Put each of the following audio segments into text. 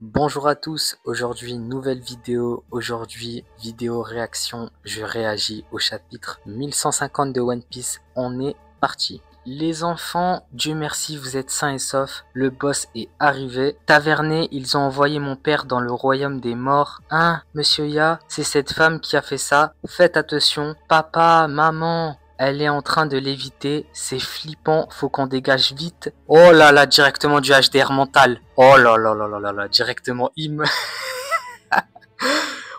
Bonjour à tous, aujourd'hui nouvelle vidéo, vidéo réaction, je réagis au chapitre 1150 de One Piece, on est parti. Les enfants, Dieu merci, vous êtes sains et saufs, le boss est arrivé. Tavernés, ils ont envoyé mon père dans le royaume des morts. Hein, monsieur Ya, c'est cette femme qui a fait ça, faites attention. Papa, maman, elle est en train de l'éviter, c'est flippant, faut qu'on dégage vite. Oh là là, directement du HDR mental. Oh là là là là là là, directement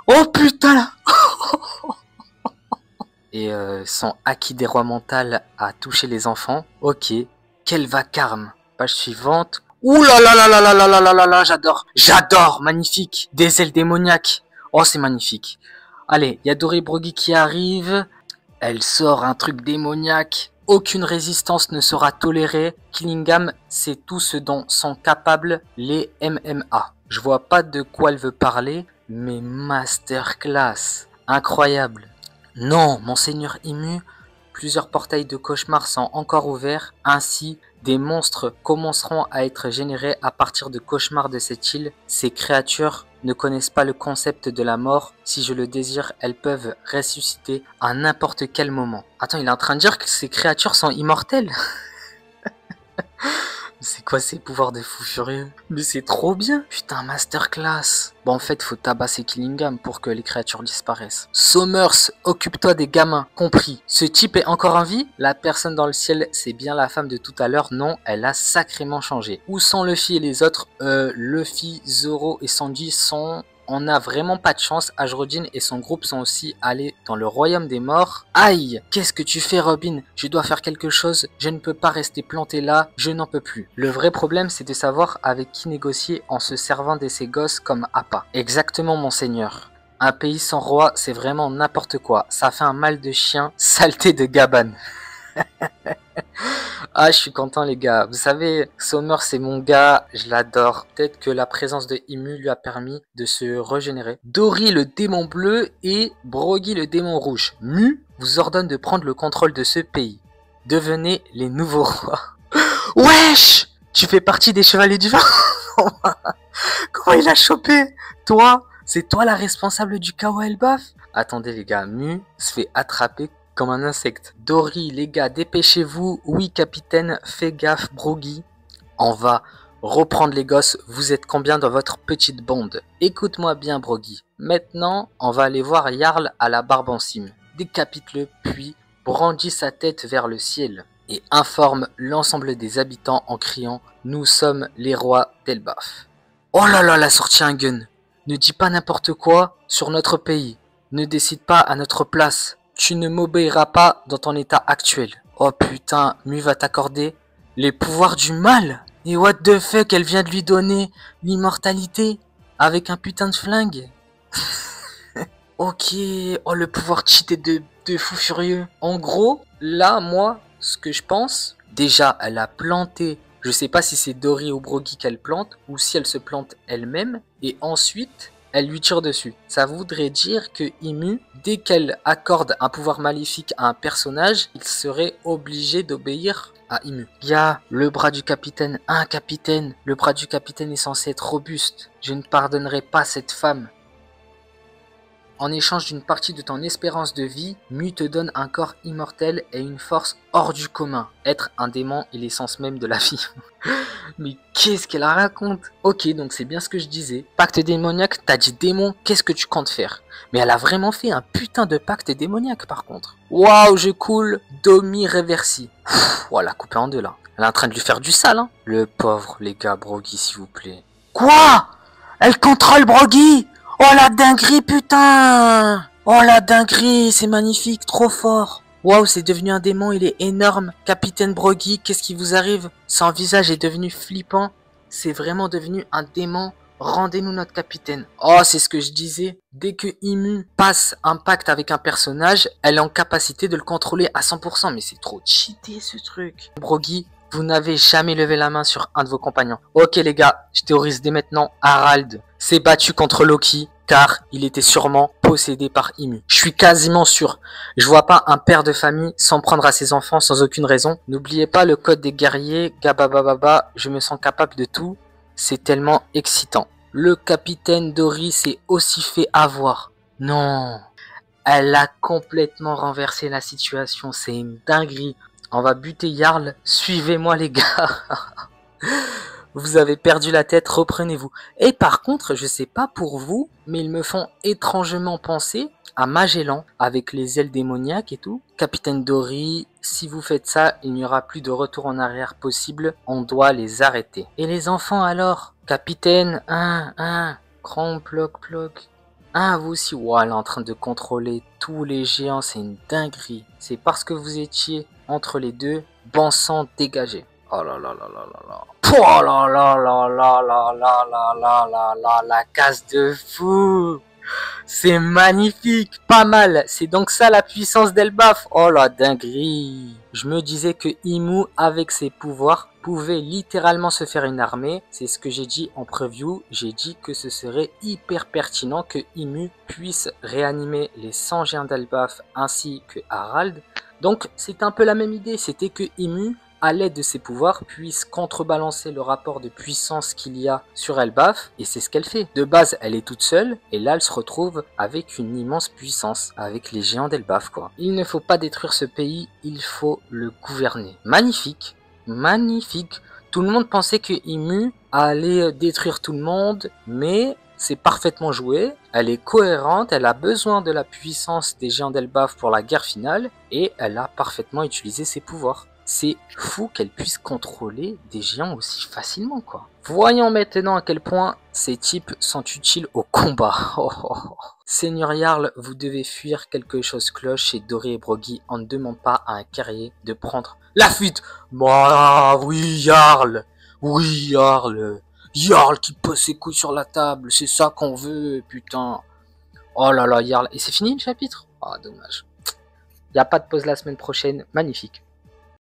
Oh putain là. Et son acquis des rois mental a touché les enfants. Ok, quel vacarme. Page suivante. Ouh là là là là là là là là là là, j'adore, magnifique. Des ailes démoniaques. Oh c'est magnifique. Allez, il y a Dory Broggy qui arrive. Elle sort un truc démoniaque. Aucune résistance ne sera tolérée. Killingham, c'est tout ce dont sont capables les MMA. Je vois pas de quoi elle veut parler, mais masterclass. Incroyable. Non, monseigneur Imu, plusieurs portails de cauchemar sont encore ouverts. Ainsi, des monstres commenceront à être générés à partir de cauchemars de cette île. Ces créatures ne connaissent pas le concept de la mort. Si je le désire, elles peuvent ressusciter à n'importe quel moment. Attends, il est en train de dire que ces créatures sont immortelles? C'est quoi ces pouvoirs de fou furieux? Mais c'est trop bien. Putain, masterclass. Bon, en fait, faut tabasser Killingham pour que les créatures disparaissent. Somers, occupe-toi des gamins. Compris. Ce type est encore en vie? La personne dans le ciel, c'est bien la femme de tout à l'heure. Non, elle a sacrément changé. Où sont Luffy et les autres? Luffy, Zoro et Sanji sont... On n'a vraiment pas de chance, Ajrodin et son groupe sont aussi allés dans le royaume des morts. Aïe, qu'est-ce que tu fais Robin? Je dois faire quelque chose, je ne peux pas rester planté là, je n'en peux plus. Le vrai problème c'est de savoir avec qui négocier en se servant de ces gosses comme appât. Exactement monseigneur. Un pays sans roi c'est vraiment n'importe quoi, ça fait un mal de chien, saleté de gabane. Ah, je suis content les gars. Vous savez, Sommer c'est mon gars, je l'adore. Peut-être que la présence de Imu lui a permis de se régénérer. Dory le démon bleu et Broggy le démon rouge. Mu vous ordonne de prendre le contrôle de ce pays. Devenez les nouveaux rois. Wesh! Tu fais partie des chevaliers du vent? Comment il a chopé? Toi? C'est toi la responsable du chaos Elbaf? Attendez les gars, Mu se fait attraper comme un insecte. Dory, les gars, dépêchez-vous. Oui, capitaine, fais gaffe, Broggy. On va reprendre les gosses. Vous êtes combien dans votre petite bande? Écoute-moi bien, Broggy. Maintenant, on va aller voir Jarl à la barbe en cime. Décapite-le, puis brandit sa tête vers le ciel et informe l'ensemble des habitants en criant « Nous sommes les rois d'Elbaf ». Oh là là, la sortie un gun. Ne dis pas n'importe quoi sur notre pays. Ne décide pas à notre place. Tu ne m'obéiras pas dans ton état actuel. Oh putain, Mu va t'accorder les pouvoirs du mal. Et what the fuck, elle vient de lui donner l'immortalité avec un putain de flingue. Ok, oh le pouvoir cheaté de fou furieux. En gros, là, moi, ce que je pense, déjà, elle a planté, je sais pas si c'est Dory ou Broggy qu'elle plante, ou si elle se plante elle-même, et ensuite... elle lui tire dessus. Ça voudrait dire que Imu, dès qu'elle accorde un pouvoir maléfique à un personnage, il serait obligé d'obéir à Imu. Il y a le bras du capitaine, un capitaine. Le bras du capitaine est censé être robuste. Je ne pardonnerai pas cette femme. En échange d'une partie de ton espérance de vie, Mu te donne un corps immortel et une force hors du commun. Être un démon est l'essence même de la vie. Mais qu'est-ce qu'elle raconte? Ok, donc c'est bien ce que je disais. Pacte démoniaque, t'as dit démon, qu'est-ce que tu comptes faire? Mais elle a vraiment fait un putain de pacte démoniaque par contre. Waouh, je coule, Domi Reversi. Voilà, coupé en deux là. Elle est en train de lui faire du sale, hein. Le pauvre, les gars, Broggy, s'il vous plaît. Quoi? Elle contrôle Broggy? Oh la dinguerie, putain! Oh la dinguerie, c'est magnifique, trop fort. Waouh, c'est devenu un démon, il est énorme. Capitaine Broggy, qu'est-ce qui vous arrive? Son visage est devenu flippant. C'est vraiment devenu un démon. Rendez-nous notre capitaine. Oh, c'est ce que je disais. Dès que Imu passe un pacte avec un personnage, elle est en capacité de le contrôler à 100%. Mais c'est trop cheaté ce truc. Broggy, vous n'avez jamais levé la main sur un de vos compagnons. Ok les gars, je théorise dès maintenant. Harald s'est battu contre Loki car il était sûrement possédé par Imu. Je suis quasiment sûr. Je vois pas un père de famille s'en prendre à ses enfants sans aucune raison. N'oubliez pas le code des guerriers. Gababababa, je me sens capable de tout. C'est tellement excitant. Le capitaine Dory s'est aussi fait avoir. Non, elle a complètement renversé la situation, c'est une dinguerie. On va buter Jarl, suivez-moi les gars. Vous avez perdu la tête, reprenez-vous. Et par contre, je sais pas pour vous, mais ils me font étrangement penser à Magellan, avec les ailes démoniaques et tout. Capitaine Dory, si vous faites ça, il n'y aura plus de retour en arrière possible, on doit les arrêter. Et les enfants alors? Capitaine, grand ploc. Vous aussi, wow, elle est en train de contrôler tous les géants, c'est une dinguerie. C'est parce que vous étiez entre les deux, bon sang dégagé. Oh là là là là là là. Oh là là là là là là là là là là, la casse de fou. C'est magnifique, pas mal. C'est donc ça la puissance d'Elbaf. Oh la dinguerie. Je me disais que Ymou, avec ses pouvoirs, pouvait littéralement se faire une armée. C'est ce que j'ai dit en preview. J'ai dit que ce serait hyper pertinent que Ymou puisse réanimer les 100 géants d'Elbaf ainsi que Harald. Donc c'est un peu la même idée. C'était que Ymou, à l'aide de ses pouvoirs, puisse contrebalancer le rapport de puissance qu'il y a sur Elbaf, et c'est ce qu'elle fait. De base, elle est toute seule, et là, elle se retrouve avec une immense puissance, avec les géants d'Elbaf, quoi. Il ne faut pas détruire ce pays, il faut le gouverner. Magnifique, magnifique. Tout le monde pensait que Ymou allait détruire tout le monde, mais c'est parfaitement joué, elle est cohérente, elle a besoin de la puissance des géants d'Elbaf pour la guerre finale, et elle a parfaitement utilisé ses pouvoirs. C'est fou qu'elle puisse contrôler des géants aussi facilement, quoi. Voyons maintenant à quel point ces types sont utiles au combat. Seigneur Jarl, vous devez fuir, quelque chose cloche chez Dory et Broggy. On ne demande pas à un guerrier de prendre la fuite. Bah oui, Jarl. Oui, Jarl. Jarl qui pose ses couilles sur la table. C'est ça qu'on veut, putain. Oh là là, Jarl. Et c'est fini le chapitre? Ah, dommage. Y a pas de pause la semaine prochaine. Magnifique.